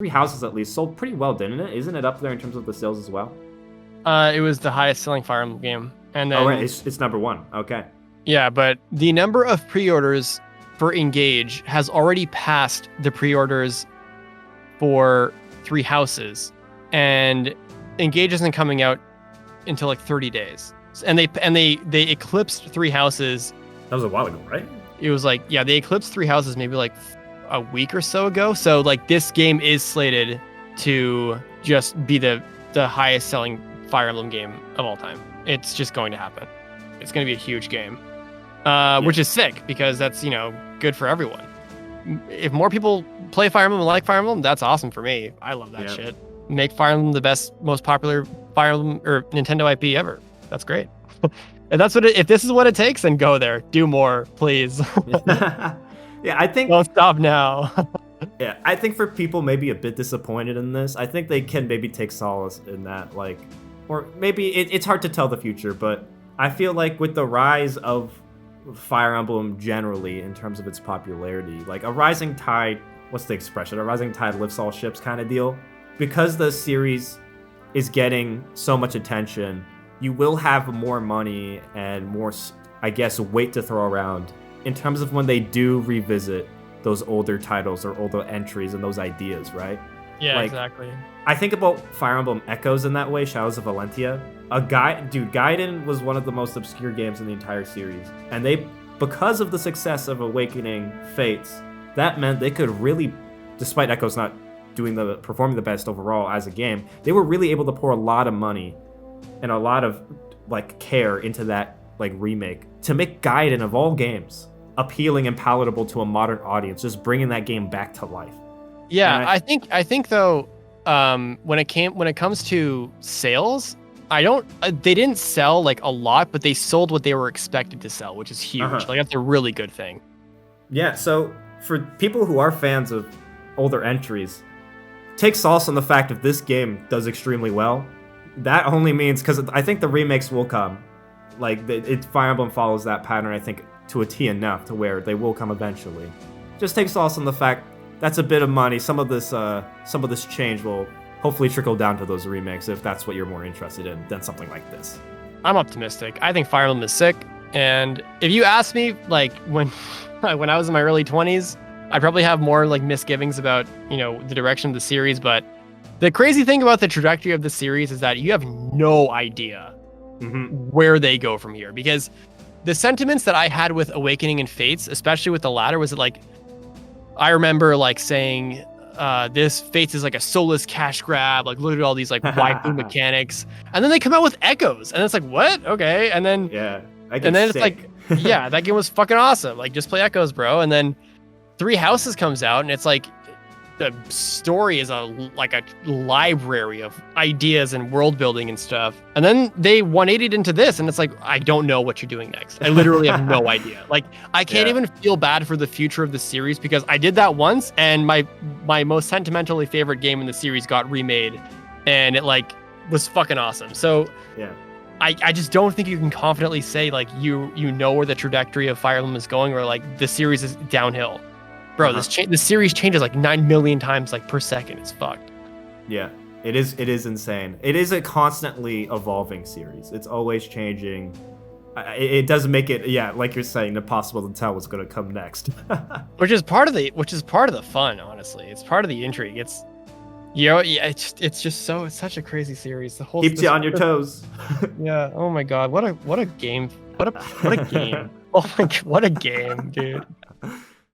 Three Houses at least sold pretty well, didn't it? Isn't it up there in terms of the sales as well? It was the highest selling Fire Emblem game, and then right, it's number 1. Okay. Yeah, but the number of pre-orders for Engage has already passed the pre-orders for Three Houses, and Engage isn't coming out until like 30 days, and they eclipsed Three Houses. That was a while ago, right? It was like, yeah, they eclipsed Three Houses maybe like a week or so ago. So like this game is slated to just be the highest selling Fire Emblem game of all time. It's just going to happen. It's going to be a huge game, which is sick because that's, good for everyone. If more people play Fire Emblem and like Fire Emblem, that's awesome for me. I love that shit. Make Fire Emblem the best, most popular Fire Emblem or Nintendo IP ever. That's great. And that's if this is what it takes, then go there. Do more, please. Yeah, I think... Don't stop now. Yeah, I think for people maybe a bit disappointed in this, I think they can maybe take solace in that, like... Or maybe it's hard to tell the future, but I feel like with the rise of Fire Emblem generally in terms of its popularity, like a rising tide, what's the expression? A rising tide lifts all ships kind of deal. Because the series is getting so much attention, you will have more money and more, I guess, weight to throw around in terms of when they do revisit those older titles or older entries and those ideas, right? Yeah, exactly. I think about Fire Emblem Echoes in that way, Shadows of Valentia. Gaiden was one of the most obscure games in the entire series. And because of the success of Awakening Fates, that meant they could really, despite Echoes not performing the best overall as a game, they were really able to pour a lot of money and a lot of care into that remake to make Gaiden of all games appealing and palatable to a modern audience, just bringing that game back to life. Yeah, I think though, when it comes to sales, they didn't sell a lot, but they sold what they were expected to sell, which is huge. That's a really good thing. Yeah, so for people who are fans of older entries, take solace in the fact if this game does extremely well, that only means, because I think the remakes will come. Fire Emblem follows that pattern, I think, to a T enough to where they will come eventually. Just take solace in the fact that's a bit of money. Some of this change will hopefully trickle down to those remakes if that's what you're more interested in than something like this. I'm optimistic. I think Fire Emblem is sick, and if you ask me, when I was in my early 20s, I'd probably have more misgivings about the direction of the series. But the crazy thing about the trajectory of the series is that you have no idea where they go from here, because the sentiments that I had with Awakening and Fates, especially with the latter, was that I remember saying this Fates is a soulless cash grab, look at all these waifu mechanics, and then they come out with Echoes, and it's what? Okay, and then it's yeah, that game was fucking awesome. Just play Echoes, bro. And then Three Houses comes out, and it's the story is a library of ideas and world building and stuff. And then they 180'd into this, and it's I don't know what you're doing next. I literally have no idea. I can't even feel bad for the future of the series, because I did that once, and my most sentimentally favorite game in the series got remade, and it was fucking awesome. So yeah, I just don't think you can confidently say you know where the trajectory of Fire Emblem is going, or the series is downhill. Bro, the series changes 9 million times per second. It's fucked. Yeah, it is insane. It is a constantly evolving series. It's always changing. It does make it, like you're saying, impossible to tell what's going to come next. which is part of the fun, honestly. It's part of the intrigue. It's it's such a crazy series. The whole keeps you on your toes. Yeah. Oh my god. What a game. What a game. Oh my god, what a game, dude.